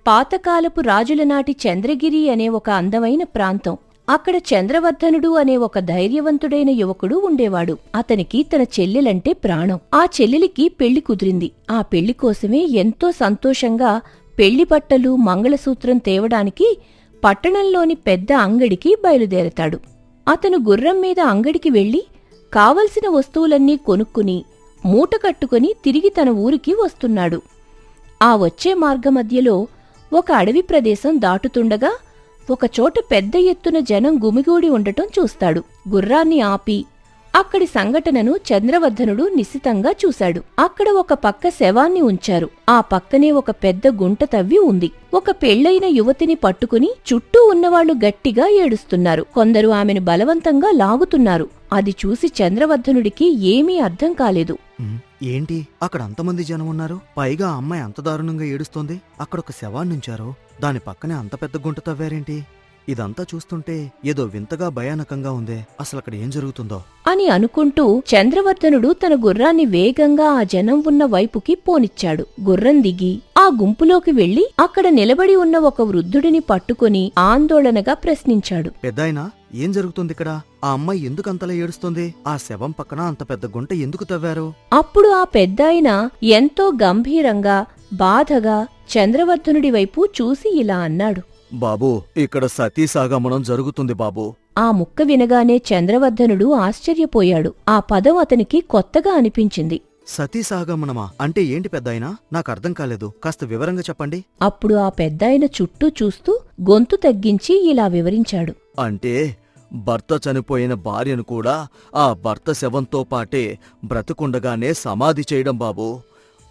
పాతకాలపు రాజులనాటి చంద్రగిరి అనే ఒక అందమైన ప్రాంతం. అక్కడ చంద్రవర్ధనుడు అనే ఒక ధైర్యవంతుడైన యువకుడు ఉండేవాడు. అతనికి తన చెల్లెలంటే ప్రాణం. ఆ చెల్లెలికి పెళ్లి కుదిరింది. ఆ పెళ్లి కోసమే ఎంతో సంతోషంగా పెళ్లి బట్టలు, మంగళసూత్రం తేవడానికి పట్టణంలోని పెద్ద అంగడికి బయలుదేరతాడు. అతను గుర్రం మీద అంగడికి వెళ్లి కావలసిన వస్తువులన్నీ కొనుక్కుని మూట కట్టుకుని తిరిగి తన ఊరికి వస్తున్నాడు. ఆ వచ్చే మార్గమధ్యలో ఒక అడవి ప్రదేశం దాటుతుండగా ఒకచోట పెద్ద ఎత్తున జనం గుమిగూడి ఉండటం చూస్తాడు. గుర్రాన్ని ఆపి అక్కడి సంఘటనను చంద్రవర్ధనుడు నిశితంగా చూశాడు. అక్కడ ఒక పక్క శవాన్ని ఉంచారు. ఆ పక్కనే ఒక పెద్ద గుంట తవ్వి ఉంది. ఒక పెళ్లైన యువతిని పట్టుకుని చుట్టూ ఉన్నవాళ్లు గట్టిగా ఏడుస్తున్నారు. కొందరు ఆమెను బలవంతంగా లాగుతున్నారు. అది చూసి చంద్రవర్ధనుడికి ఏమీ అర్థం కాలేదు. ఏంటి అక్కడ అంతమంది జనం ఉన్నారు? పైగా ఆ అమ్మాయి అంత దారుణంగా ఏడుస్తోంది. అక్కడొక శవాన్నుంచారు, దాని పక్కనే అంత పెద్ద గుంట తవ్వారేంటి? ఇదంతా చూస్తుంటే ఏదో వింతగా భయానకంగా ఉందే. అసలక్కడ ఏం జరుగుతుందో అని అనుకుంటూ చంద్రవర్ధనుడు తన గుర్రాన్ని వేగంగా ఆ జనం ఉన్న వైపుకి పోనిచ్చాడు. గుర్రం దిగి ఆ గుంపులోకి వెళ్లి అక్కడ నిలబడి ఉన్న ఒక వృద్ధుడిని పట్టుకుని ఆందోళనగా ప్రశ్నించాడు. పెద్దాయనా, ఏం జరుగుతుంది ఇక్కడ? ఆ అమ్మాయి ఎందుకంతలా ఏడుస్తోంది? ఆ శవం పక్కన అంత పెద్ద గుంట ఎందుకు తవ్వారు? అప్పుడు ఆ పెద్దాయన ఎంతో గంభీరంగా, బాధగా చంద్రవర్ధనుడి వైపు చూసి ఇలా అన్నాడు. బాబూ, ఇక్కడ సతీసాగమనం జరుగుతుంది బాబూ. ఆ ముక్క వినగానే చంద్రవర్ధనుడు ఆశ్చర్యపోయాడు. ఆ పదం అతనికి కొత్తగా అనిపించింది. సతీసాగమనమా అంటే ఏంటి పెద్దాయనా? నాకర్థం కాలేదు, కాస్త వివరంగా చెప్పండి. అప్పుడు ఆ పెద్దాయన చుట్టూ చూస్తూ గొంతు తగ్గించి ఇలా వివరించాడు. అంటే భర్త చనిపోయిన భార్యను కూడా ఆ భర్త శవంతో పాటే బ్రతుకుండగానే సమాధి చేయడం బాబూ.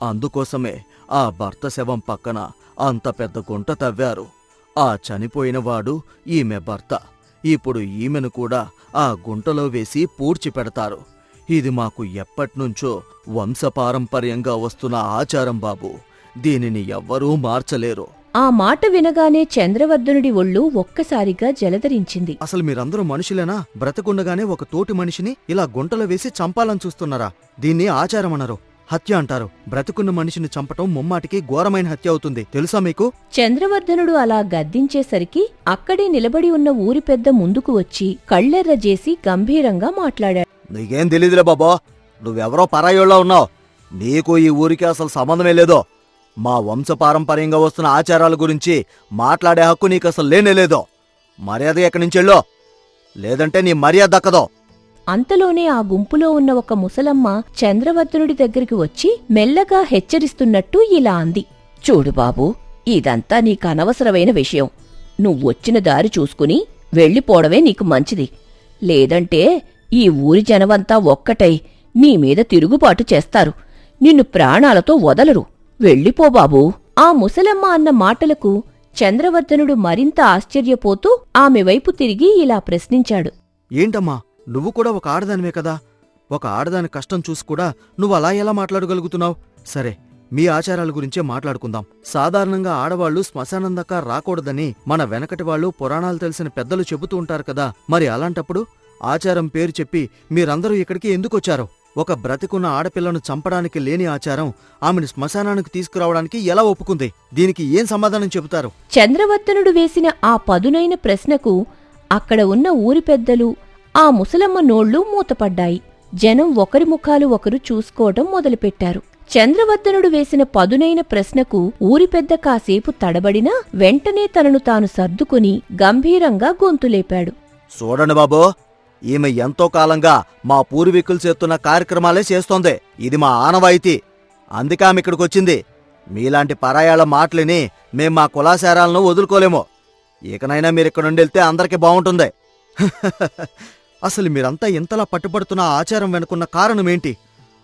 అందుకోసమే ఆ భర్త శవం పక్కన అంత పెద్ద గుంట తవ్వారు. ఆ చనిపోయినవాడు ఈమె భర్త. ఇప్పుడు ఈమెను కూడా ఆ గుంటలో వేసి పూడ్చిపెడతారు. ఇది మాకు ఎప్పట్నుంచో వంశపారంపర్యంగా వస్తున్న ఆచారం బాబూ. దీనిని ఎవ్వరూ మార్చలేరు. ఆ మాట వినగానే చంద్రవర్ధనుడి ఒళ్ళు ఒక్కసారిగా జలధరించింది. అసలు మీరందరూ మనుషులేనా? బ్రతకుండగానే ఒక తోటి మనిషిని ఇలా గుంటలో వేసి చంపాలని చూస్తున్నారా? దీన్ని ఆచారమనరు, హత్య అంటారు. బ్రతుకున్న మనిషిని చంపటం ముమ్మాటికి ఘోరమైన హత్య అవుతుంది, తెలుసా మీకు? చంద్రవర్ధనుడు అలా గద్దించేసరికి అక్కడే నిలబడి ఉన్న ఊరి పెద్ద ముందుకు వచ్చి కళ్ళెర్రజేసి గంభీరంగా మాట్లాడాడు. నీకేం తెలీదులే బాబా, నువ్వెవరో పరాయోళ్ళ ఉన్నావు. నీకు ఈ ఊరికి అసలు సంబంధమే లేదో. మా వంశపారంపర్యంగా వస్తున్న ఆచారాల గురించి మాట్లాడే హక్కు నీకసలు లేనేలేదో. మర్యాద ఎక్కడి నుంచెళ్ళో, లేదంటే నీ మర్యాద దక్కదో. అంతలోనే ఆ గుంపులో ఉన్న ఒక ముసలమ్మ చంద్రవర్ధనుడి దగ్గరికి వచ్చి మెల్లగా హెచ్చరిస్తున్నట్టు ఇలా అంది. చూడు బాబూ, ఇదంతా నీకనవసరమైన విషయం. నువ్వొచ్చిన దారి చూసుకుని వెళ్ళిపోవడమే నీకు మంచిది. లేదంటే ఈ ఊరి జనమంతా ఒక్కటై నీమీద తిరుగుబాటు చేస్తారు. నిన్ను ప్రాణాలతో వదలరు. వెళ్ళిపో బాబూ. ఆ ముసలమ్మ అన్న మాటలకు చంద్రవర్ధనుడు మరింత ఆశ్చర్యపోతూ ఆమె వైపు తిరిగి ఇలా ప్రశ్నించాడు. ఏంటమ్మా, నువ్వు కూడా ఒక ఆడదానివే కదా? ఒక ఆడదాని కష్టం చూసి కూడా నువ్వు అలా ఎలా మాట్లాడగలుగుతున్నావు? సరే, మీ ఆచారాల గురించే మాట్లాడుకుందాం. సాధారణంగా ఆడవాళ్లు శ్మశానం దాకా రాకూడదని మన వెనకటి వాళ్ళు పురాణాలు తెలిసిన పెద్దలు చెబుతూ ఉంటారు కదా. మరి అలాంటప్పుడు ఆచారం పేరు చెప్పి మీరందరూ ఇక్కడికి ఎందుకొచ్చారు? ఒక బ్రతికున్న ఆడపిల్లను చంపడానికి లేని ఆచారం ఆమెను శ్మశానానికి తీసుకురావడానికి ఎలా ఒప్పుకుంది? దీనికి ఏం సమాధానం చెబుతారు? చంద్రవర్ధనుడు వేసిన ఆ పదునైన ప్రశ్నకు అక్కడ ఉన్న ఊరి పెద్దలు, ఆ ముసలమ్మ నోళ్లు మూతపడ్డాయి. జనం ఒకరి ముఖాలు ఒకరు చూసుకోవటం మొదలుపెట్టారు. చంద్రవర్ధనుడు వేసిన పదునైన ప్రశ్నకు ఊరి పెద్ద కాసేపు తడబడినా వెంటనే తనను తాను సర్దుకుని గంభీరంగా గొంతులేపాడు. చూడండి బాబో, ఈమె ఎంతో కాలంగా మా పూర్వీకులు చేస్తున్న కార్యక్రమాలే చేస్తోంది. ఇది మా ఆనవాయితీ. అందుకే ఆమె ఇక్కడికొచ్చింది. మీలాంటి పరాయాల మాటలిని మేం మా కులాచారాలను వదులుకోలేము. ఇకనైనా మీరిక్కడుండెళ్తే అందరికీ బావుంటుంది. అసలు మీరంతా ఇంతలా పట్టుబడుతున్న ఆచారం వెనుకున్న కారణమేంటి?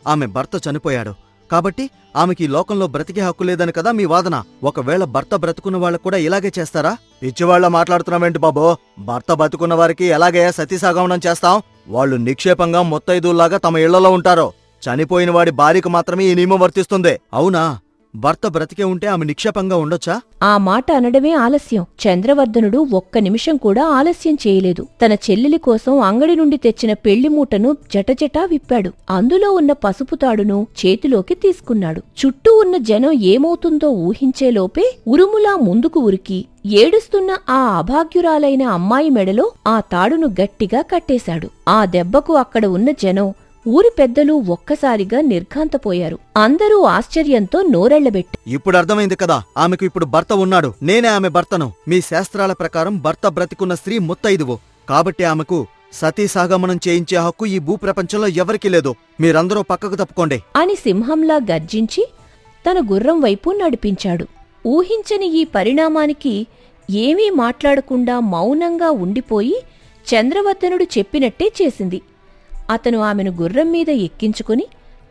ఆమె భర్త చనిపోయాడు కాబట్టి ఆమెకి ఈ లోకంలో బ్రతికే హక్కు లేదని కదా మీ వాదన. ఒకవేళ భర్త బ్రతుకున్న వాళ్ళకు కూడా ఇలాగే చేస్తారా? పిచ్చివాళ్ల మాట్లాడుతున్నావేంటి బాబో? భర్త బతుకున్న వారికి ఎలాగే సతీసాగమనం చేస్తాం? వాళ్ళు నిక్షేపంగా ముత్తైదుల్లాగా తమ ఇళ్లలో ఉంటారు. చనిపోయిన వాడి భార్యకు మాత్రమే ఈ నియమం వర్తిస్తుంది. అవునా? భర్త బ్రతికే ఉంటే ఆమె నిక్షేపంగా ఉండొచ్చా? ఆ మాట అనడమే ఆలస్యం. చంద్రవర్ధనుడు ఒక్క నిమిషం కూడా ఆలస్యం చేయలేదు. తన చెల్లెలి కోసం అంగడి నుండి తెచ్చిన పెళ్లి మూటను జటజటా విప్పాడు. అందులో ఉన్న పసుపు తాడును చేతిలోకి తీసుకున్నాడు. చుట్టూ ఉన్న జనం ఏమవుతుందో ఊహించేలోపే ఉరుములా ముందుకు ఉరికి ఏడుస్తున్న ఆ అభాగ్యురాలైన అమ్మాయి మెడలో ఆ తాడును గట్టిగా కట్టేశాడు. ఆ దెబ్బకు అక్కడ ఉన్న జనం, ఊరి పెద్దలు ఒక్కసారిగా నిర్ఘాంతపోయారు. అందరూ ఆశ్చర్యంతో నోరెళ్లబెట్టి, ఇప్పుడు అర్థమైంది కదా, ఆమెకు ఇప్పుడు భర్త ఉన్నాడు. నేనే ఆమె భర్తను. మీ శాస్త్రాల ప్రకారం భర్త బ్రతికున్న స్త్రీ ముత్తైదువు. కాబట్టి ఆమెకు సతీ సాగమనం చేయించే హక్కు ఈ భూప్రపంచంలో ఎవరికీ లేదు. మీరందరూ పక్కకు తప్పుకోండి అని సింహంలా గర్జించి తన గుర్రం వైపు నడిపించాడు. ఊహించని ఈ పరిణామానికి ఏమీ మాట్లాడకుండా మౌనంగా ఉండిపోయి చంద్రవర్ధనుడు చెప్పినట్టే చేసింది. అతను ఆమెను గుర్రం మీద ఎక్కించుకుని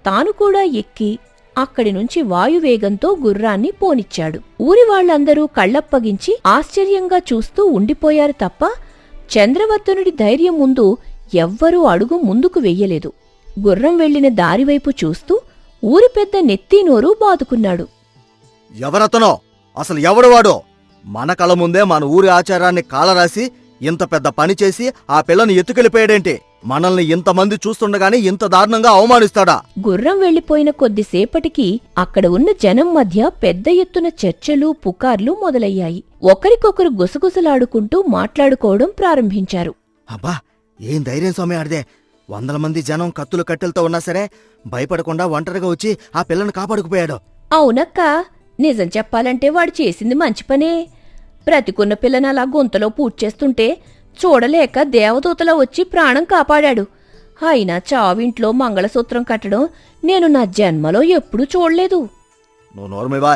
తాను కూడా ఎక్కి అక్కడి నుంచి వాయువేగంతో గుర్రాన్ని పోనిచ్చాడు. ఊరి వాళ్లందరూ కళ్లప్పగించి ఆశ్చర్యంగా చూస్తూ ఉండిపోయారు తప్ప చంద్రవర్ధనుడి ధైర్యం ముందు ఎవ్వరూ అడుగు ముందుకు వెయ్యలేదు. గుర్రం వెళ్లిన దారివైపు చూస్తూ ఊరి పెద్ద నెత్తీనోరు బాదుకున్నాడు. ఎవరతనో? అసలు ఎవడువాడో? మన కళ ముందే మన ఊరి ఆచారాన్ని కాలరాసి ఇంత పెద్ద పని చేసి ఆ పిల్లను ఎత్తుకెళ్ళిపోయాడేంటి? మనల్ని ఇంతమంది చూస్తుండగానే ఇంత దారుణంగా అవమానిస్తాడా? గుర్రం వెళ్లిపోయిన కొద్దిసేపటికి అక్కడ ఉన్న జనం మధ్య పెద్ద ఎత్తున చర్చలు, పుకార్లు మొదలయ్యాయి. ఒకరికొకరు గుసగుసలాడుకుంటూ మాట్లాడుకోవడం ప్రారంభించారు. అబ్బా, ఏం ధైర్యం స్వామి ఆడిదే! 100 మంది జనం కత్తులు కట్టెలతో ఉన్నా సరే భయపడకుండా ఒంటరిగా వచ్చి ఆ పిల్లను కాపాడుకుపోయాడు. అవునక్క, నిజం చెప్పాలంటే వాడు చేసింది మంచి పనే. బ్రతికున్న పిల్లని అలా గుంతలో పూడ్చేస్తుంటే చూడలేక దేవదూతలా వచ్చి ప్రాణం కాపాడాడు. అయినా చావింట్లో మంగళసూత్రం కట్టడం నేను నా జన్మలో ఎప్పుడూ చూడలేదు. నువ్వు నోర్మివా,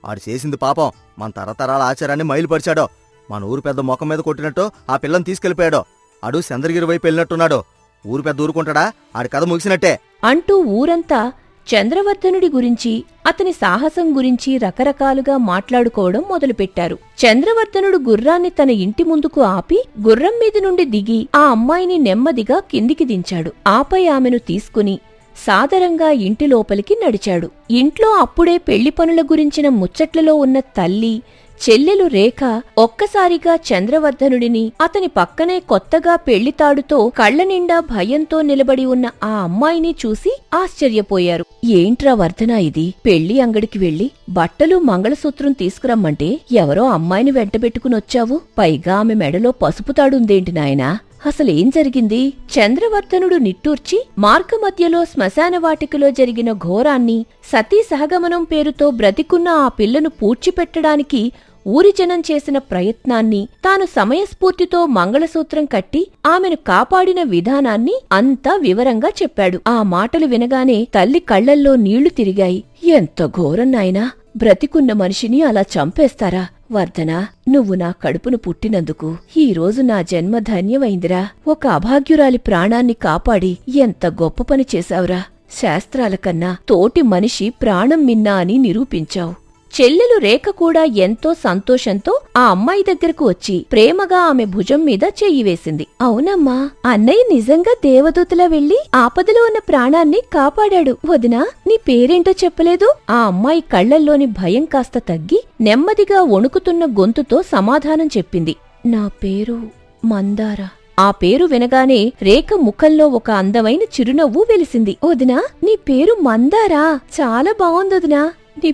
ఆడు చేసింది పాపం మన తరతరాల ఆచారాన్ని మైలుపరిచాడో. మన ఊరు పెద్ద ముఖం మీద కొట్టినట్టు ఆ పిల్లని తీసుకెళ్లిపోయాడు. ఆడు చంద్రగిరి వైపు వెళ్ళినట్టున్నాడు. ఊరు పెద్ద ఊరుకుంటాడా? ఆడి కథ ముగిసినట్టే అంటూ ఊరంతా చంద్రవర్ధనుడి గురించి, అతని సాహసం గురించి రకరకాలుగా మాట్లాడుకోవడం మొదలుపెట్టారు. చంద్రవర్ధనుడు గుర్రాన్ని తన ఇంటి ముందుకు ఆపి గుర్రం మీద నుండి దిగి ఆ అమ్మాయిని నెమ్మదిగా కిందికి దించాడు. ఆపై ఆమెను తీసుకుని సాదరంగా ఇంటి లోపలికి నడిచాడు. ఇంట్లో అప్పుడే పెళ్లి పనుల గురించిన ముచ్చట్లలో ఉన్న తల్లి, చెల్లెలు రేఖ ఒక్కసారిగా చంద్రవర్ధనుడిని, అతని పక్కనే కొత్తగా పెళ్లితాడుతో కళ్లనిండా భయంతో నిలబడి ఉన్న ఆ అమ్మాయిని చూసి ఆశ్చర్యపోయారు. ఏంట్రా వర్ధన ఇది? పెళ్లి అంగడికి వెళ్లి బట్టలు, మంగళసూత్రం తీసుకురమ్మంటే ఎవరో అమ్మాయిని వెంటబెట్టుకునొచ్చావు. పైగా ఆమె మెడలో పసుపు తాడుందేంటి నాయనా? అసలేం జరిగింది? చంద్రవర్ధనుడు నిట్టూర్చి మార్గమధ్యలో శ్మశానవాటికలో జరిగిన ఘోరాన్ని, సతీ సహగమనం పేరుతో బ్రతికున్న ఆ పిల్లను పూడ్చిపెట్టడానికి ఊరి జనం చేసిన ప్రయత్నాన్ని, తాను సమయస్ఫూర్తితో మంగళసూత్రం కట్టి ఆమెను కాపాడిన విధానాన్ని అంతా వివరంగా చెప్పాడు. ఆ మాటలు వినగానే తల్లి కళ్లల్లో నీళ్లు తిరిగాయి. ఎంత ఘోరం నాయనా! బ్రతికున్న మనిషిని అలా చంపేస్తారా? వర్ధనా, నువ్వు నా కడుపును పుట్టినందుకు ఈరోజు నా జన్మ ధన్యమైందిరా. ఒక అభాగ్యురాలి ప్రాణాన్ని కాపాడి ఎంత గొప్ప పని చేశావురా. శాస్త్రాల కన్నా తోటి మనిషి ప్రాణం మిన్నా అని నిరూపించావు. చెల్లెలు రేఖ కూడా ఎంతో సంతోషంతో ఆ అమ్మాయి దగ్గరకు వచ్చి ప్రేమగా ఆమె భుజం మీద చెయ్యి వేసింది. అవునమ్మా, అన్నయ్య నిజంగా దేవదూతలా వెళ్లి ఆపదలో ఉన్న ప్రాణాన్ని కాపాడాడు. వదినా, నీ పేరేంటో చెప్పలేదు? ఆ అమ్మాయి కళ్లల్లోని భయం కాస్త తగ్గి నెమ్మదిగా వణుకుతున్న గొంతుతో సమాధానం చెప్పింది. నా పేరు మందార. ఆ పేరు వినగానే రేఖ ముఖంలో ఒక అందమైన చిరునవ్వు వెలిసింది. వదినా, నీ పేరు మందారా? చాలా బావుందొదినా. నీ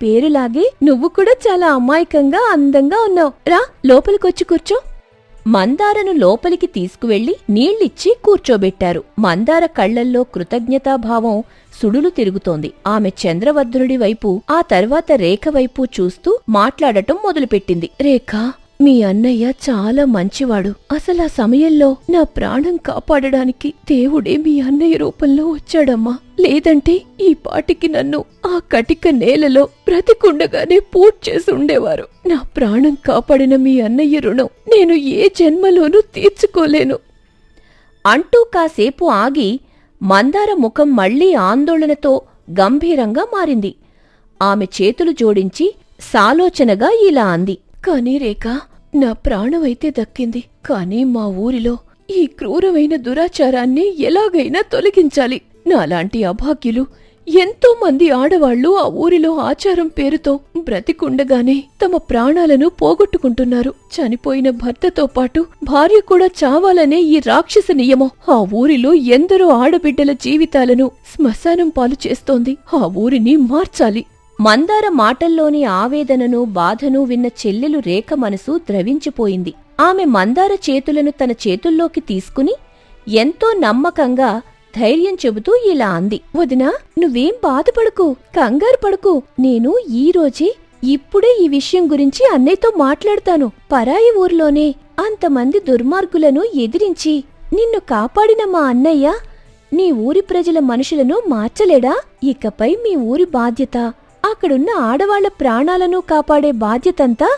పేరులాగే నువ్వు కూడా చాలా అమాయకంగా అందంగా ఉన్నావు. రా, లోపలికొచ్చి కూర్చో. మందారను లోపలికి తీసుకువెళ్లి నీళ్ళిచ్చి కూర్చోబెట్టారు. మందార కళ్లల్లో కృతజ్ఞతాభావం సుడులు తిరుగుతోంది. ఆమె చంద్రవర్ధనుడి వైపు, ఆ తర్వాత రేఖ వైపు చూస్తూ మాట్లాడటం మొదలుపెట్టింది. రేఖ, మీ అన్నయ్య చాలా మంచివాడు. అసలా సమయంలో నా ప్రాణం కాపాడడానికి దేవుడే మీ అన్నయ్య రూపంలో వచ్చాడమ్మా. లేదంటే ఈ పాటికి నన్ను ఆ కటిక నేలలో బ్రతికుండగానే పూడ్చేసి ఉండేవారు. నా ప్రాణం కాపాడిన మీ అన్నయ్య రుణం నేను ఏ జన్మలోనూ తీర్చుకోలేను అంటూ కాసేపు ఆగి మందార ముఖం మళ్లీ ఆందోళనతో గంభీరంగా మారింది. ఆమె చేతులు జోడించి సాలోచనగా ఇలా అంది. కాని రేఖ, నా ప్రాణమైతే దక్కింది. కాని మా ఊరిలో ఈ క్రూరమైన దురాచారాన్ని ఎలాగైనా తొలగించాలి. నాలాంటి అభాగ్యులు ఎంతో మంది ఆడవాళ్లు ఆ ఊరిలో ఆచారం పేరుతో బ్రతికుండగానే తమ ప్రాణాలను పోగొట్టుకుంటున్నారు. చనిపోయిన భర్తతో పాటు భార్య కూడా చావాలనే ఈ రాక్షస నియమం ఆ ఊరిలో ఎందరో ఆడబిడ్డల జీవితాలను శ్మశానం పాలు చేస్తోంది. ఆ ఊరిని మార్చాలి. మందార మాటల్లోని ఆవేదనను బాధను విన్న చెల్లెలు రేఖ మనసు ద్రవించిపోయింది. ఆమె మందార చేతులను తన చేతుల్లోకి తీసుకుని ఎంతో నమ్మకంగా ధైర్యం చెబుతూ ఇలా అంది. వదినా, నువ్వేం బాధపడకు, కంగారు పడకు. నేను ఈరోజే ఇప్పుడే ఈ విషయం గురించి అన్నయ్యతో మాట్లాడతాను. పరాయి ఊర్లోనే అంతమంది దుర్మార్గులను ఎదిరించి నిన్ను కాపాడిన మా అన్నయ్య నీ ఊరి ప్రజల మనుషులను మార్చలేడా? ఇకపై మీ ఊరి బాధ్యత, అక్కడున్న ఆడవాళ్ల ప్రాణాలను కాపాడే బాధ్యతంతా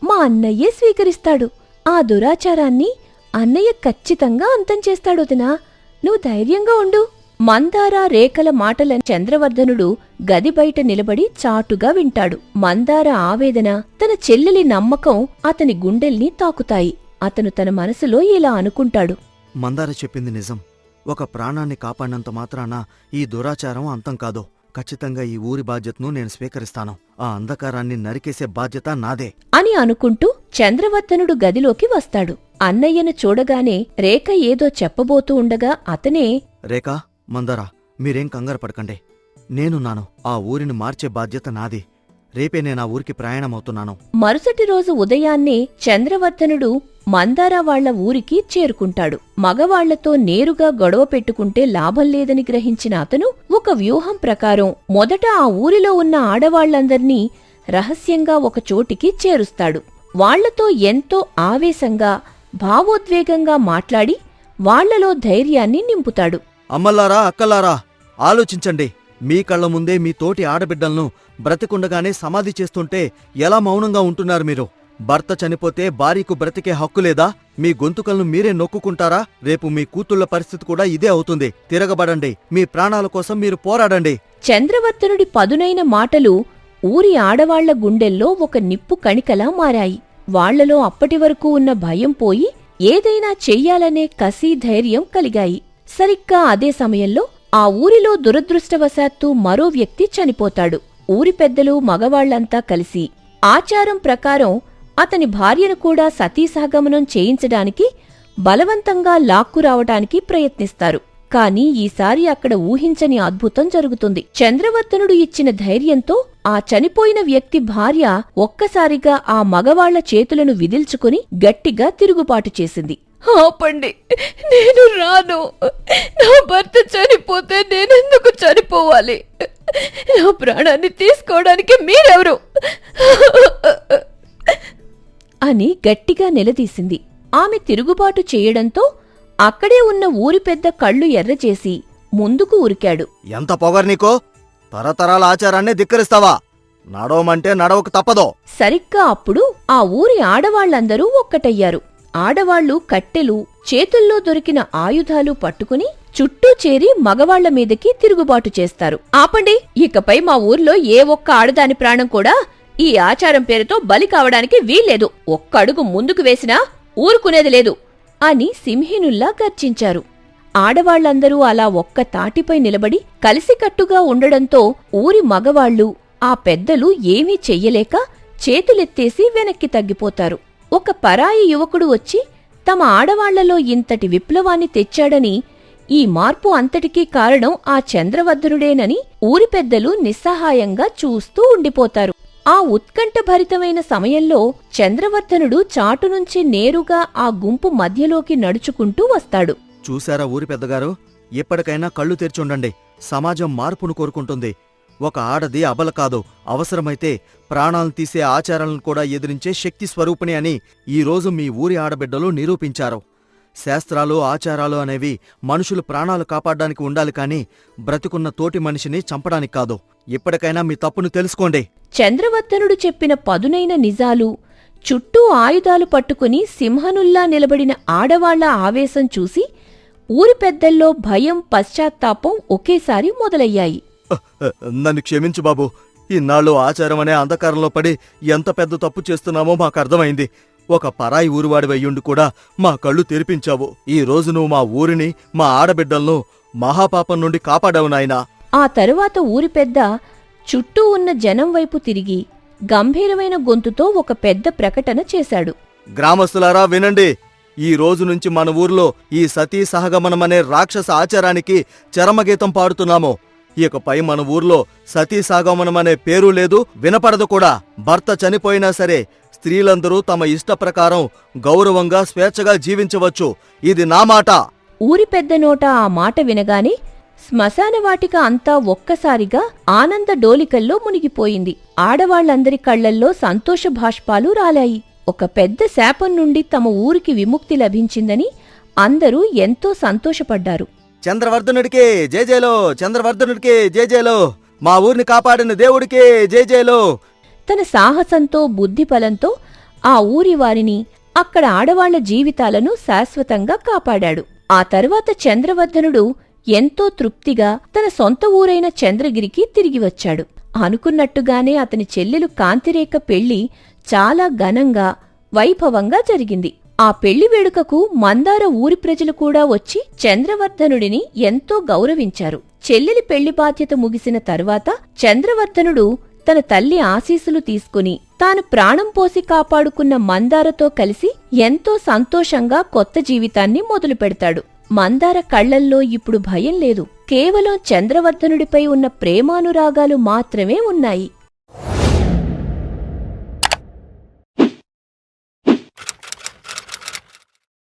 మా అన్నయ్యే స్వీకరిస్తాడు. ఆ దురాచారాన్ని అన్నయ్య ఖచ్చితంగా అంతం చేస్తాడు వదినా. నువ్వు ధైర్యంగా ఉండు. మందార రేఖల మాటలను చంద్రవర్ధనుడు గది బయట నిలబడి చాటుగా వింటాడు. మందార ఆవేదన, తన చెల్లెలి నమ్మకం అతని గుండెల్ని తాకుతాయి. అతను తన మనసులో ఇలా అనుకుంటాడు. మందార చెప్పింది నిజం. ఒక ప్రాణాన్ని కాపాడినంత మాత్రాన ఈ దురాచారం అంతం కాదు. ఖచ్చితంగా ఈ ఊరి బాధ్యతను నేను స్వీకరిస్తాను. ఆ అంధకారాన్ని నరికేసే బాధ్యత నాదే అని అనుకుంటూ చంద్రవర్ధనుడు గదిలోకి వస్తాడు. అన్నయ్యను చూడగానే రేఖ ఏదో చెప్పబోతూ ఉండగా అతనే, రేఖా, మందార, మీరేం కంగారు పడకండి. నేనున్నాను. ఆ ఊరిని మార్చే బాధ్యత నాది. రేపే నేను ఆ ఊరికి ప్రయాణమవుతున్నాను. మరుసటి రోజు ఉదయాన్నే చంద్రవర్ధనుడు మందార వాళ్ల ఊరికి చేరుకుంటాడు. మగవాళ్లతో నేరుగా గొడవ పెట్టుకుంటే లాభం లేదని గ్రహించిన అతను ఒక వ్యూహం ప్రకారం మొదట ఆ ఊరిలో ఉన్న ఆడవాళ్లందర్నీ రహస్యంగా ఒక చోటికి చేరుస్తాడు. వాళ్లతో ఎంతో ఆవేశంగా, భావోద్వేగంగా మాట్లాడి వాళ్లలో ధైర్యాన్ని నింపుతాడు. అమ్మల్లారా, అక్కల్లారా, ఆలోచించండి. మీ కళ్ల ముందే మీ తోటి ఆడబిడ్డలను బ్రతికుండగానే సమాధి చేస్తుంటే ఎలా మౌనంగా ఉంటున్నారు మీరు? భర్త చనిపోతే భార్యకు బ్రతికే హక్కు లేదా? మీ గొంతుకలను మీరే నొక్కుకుంటారా? రేపు మీ కూతుళ్ల పరిస్థితి కూడా ఇదే అవుతుంది. తిరగబడండి. మీ ప్రాణాల కోసం మీరు పోరాడండి. చంద్రవర్ధనుడి పదునైన మాటలు ఊరి ఆడవాళ్ల గుండెల్లో ఒక నిప్పు కణికలా మారాయి. వాళ్లలో అప్పటివరకు ఉన్న భయం పోయి ఏదైనా చెయ్యాలనే కసి, ధైర్యం కలిగాయి. సరిగ్గా అదే సమయంలో ఆ ఊరిలో దురదృష్టవశాత్తు మరో వ్యక్తి చనిపోతాడు. ఊరి పెద్దలు, మగవాళ్లంతా కలిసి ఆచారం ప్రకారం అతని భార్యను కూడా సతీసహగమనం చేయించడానికి బలవంతంగా లాక్కురావటానికి ప్రయత్నిస్తారు. కాని ఈసారి అక్కడ ఊహించని అద్భుతం జరుగుతుంది. చంద్రవర్ధనుడు ఇచ్చిన ధైర్యంతో ఆ చనిపోయిన వ్యక్తి భార్య ఒక్కసారిగా ఆ మగవాళ్ల చేతులను విదిల్చుకుని గట్టిగా తిరుగుబాటు చేసింది. ఆపండి, నేను రాను. నా భర్త చనిపోతే నేనెందుకు చనిపోవాలి? నా ప్రాణాన్ని తీసుకోవడానికి మీరెవరు? అని గట్టిగా నిలదీసింది. ఆమె తిరుగుబాటు చేయడంతో అక్కడే ఉన్న ఊరి పెద్ద కళ్ళు ఎర్రచేసి ముందుకు ఉరికాడు. ఎంత పొగరు నీకో? తరతరాల ఆచారాన్నే ధిక్కరిస్తావా? నడవమంటే నడవకు తప్పదో. సరిగ్గా అప్పుడు ఆ ఊరి ఆడవాళ్లందరూ ఒక్కటయ్యారు. ఆడవాళ్లు కట్టెలు, చేతుల్లో దొరికిన ఆయుధాలు పట్టుకుని చుట్టూ చేరి మగవాళ్ల మీదకి తిరుగుబాటు చేస్తారు. ఆపండి, ఇకపై మా ఊర్లో ఏ ఒక్క ఆడదాని ప్రాణం కూడా ఈ ఆచారం పేరుతో బలి కావడానికి వీల్లేదు. ఒక్క అడుగు ముందుకు వేసినా ఊరుకునేది లేదు అని సింహినుల్లా గర్జించారు. ఆడవాళ్లందరూ అలా ఒక్క తాటిపై నిలబడి కలిసికట్టుగా ఉండడంతో ఊరి మగవాళ్లు, ఆ పెద్దలు ఏమీ చెయ్యలేక చేతులెత్తేసి వెనక్కి తగ్గిపోతారు. ఒక పరాయి యువకుడు వచ్చి తమ ఆడవాళ్లలో ఇంతటి విప్లవాన్ని తెచ్చాడని, ఈ మార్పు అంతటికీ కారణం ఆ చంద్రవర్ధనుడేనని ఊరి పెద్దలు నిస్సహాయంగా చూస్తూ ఉండిపోతారు. ఆ ఉత్కంఠభరితమైన సమయంలో చంద్రవర్ధనుడు చాటునుంచి నేరుగా ఆ గుంపు మధ్యలోకి నడుచుకుంటూ వస్తాడు. చూశారా ఊరి పెద్దగారు? ఎప్పటికైనా కళ్ళు తెరిచుండండి. సమాజం మార్పును కోరుకుంటుంది. ఒక ఆడది అబల కాదు, అవసరమైతే ప్రాణాలను తీసే ఆచారాలను కూడా ఎదిరించే శక్తి స్వరూపిణి అని ఈరోజు మీ ఊరి ఆడబిడ్డలు నిరూపించారు. శాస్త్రాలు, ఆచారాలు అనేవి మనుషులు ప్రాణాలు కాపాడ్డానికి ఉండాలి కాని బ్రతికున్న తోటి మనిషిని చంపడానికి కాదు. ఇప్పటికైనా మీ తప్పును తెలుసుకోండి. చంద్రవర్ధనుడు చెప్పిన పదునైన నిజాలు, చుట్టూ ఆయుధాలు పట్టుకుని సింహనుల్లా నిలబడిన ఆడవాళ్ల ఆవేశం చూసి ఊరి పెద్దల్లో భయం, పశ్చాత్తాపం ఒకేసారి మొదలయ్యాయి. నన్ను క్షమించు బాబు. ఇన్నాళ్ళు ఆచారం అనే అంధకారంలో పడి ఎంత పెద్ద తప్పు చేస్తున్నామో మాకర్థమైంది. ఒక పరాయి ఊరివాడివయ్యుండి కూడా మా కళ్ళు తెరిపించావు. ఈ రోజు నువ్వు మా ఊరిని, మా ఆడబిడ్డలను మహాపాపం నుండి కాపాడావు నాయనా. ఆ తరువాత ఊరి పెద్ద చుట్టూ ఉన్న జనం వైపు తిరిగి గంభీరమైన గొంతుతో ఒక పెద్ద ప్రకటన చేశాడు. గ్రామస్తులారా వినండి, ఈ రోజు నుంచి మన ఊర్లో ఈ సతీ సహగమనమనే రాక్షస ఆచారానికి చరమగీతం పాడుతున్నాము. ఇకపై మన ఊర్లో సతీ సహగమనమనే పేరు లేదు, వినపడదు కూడా. భర్త చనిపోయినా సరే స్త్రీలందరూ తమ ఇష్ట ప్రకారం గౌరవంగా స్వేచ్ఛగా జీవించవచ్చు. ఇది నా మాట. ఊరి పెద్ద నోట ఆ మాట వినగానే శ్మశానవాటిక అంతా ఒక్కసారిగా ఆనంద డోలికల్లో మునిగిపోయింది. ఆడవాళ్లందరి కళ్లల్లో సంతోష భాష్పాలు రాలాయి. ఒక పెద్ద శాపం నుండి తమ ఊరికి విముక్తి లభించిందని అందరూ ఎంతో సంతోషపడ్డారు. చంద్రవర్ధనుడికి జేజేలో, చంద్రవర్ధనుడికి జేజేలో, మా ఊరిని కాపాడిన దేవుడికి జేజేలో. తన సాహసంతో బుద్ధిబలంతో ఆ ఊరి వారిని, అక్కడ ఆడవాళ్ల జీవితాలను శాశ్వతంగా కాపాడాడు. ఆ తరువాత చంద్రవర్ధనుడు ఎంతో తృప్తిగా తన సొంత ఊరైన చంద్రగిరికి తిరిగి వచ్చాడు. అనుకున్నట్టుగానే అతని చెల్లెలు కాంతిరేఖ పెళ్లి చాలా ఘనంగా వైభవంగా జరిగింది. ఆ పెళ్లి వేడుకకు మందార ఊరి ప్రజలు కూడా వచ్చి చంద్రవర్ధనుడిని ఎంతో గౌరవించారు. చెల్లెలి పెళ్లి బాధ్యత ముగిసిన తరువాత చంద్రవర్ధనుడు తన తల్లి ఆశీస్సులు తీసుకుని తాను ప్రాణం పోసి కాపాడుకున్న మందారతో కలిసి ఎంతో సంతోషంగా కొత్త జీవితాన్ని మొదలుపెడతాడు. మందార కళ్లల్లో ఇప్పుడు భయం లేదు, కేవలం చంద్రవర్ధనుడిపై ఉన్న ప్రేమానురాగాలు మాత్రమే ఉన్నాయి.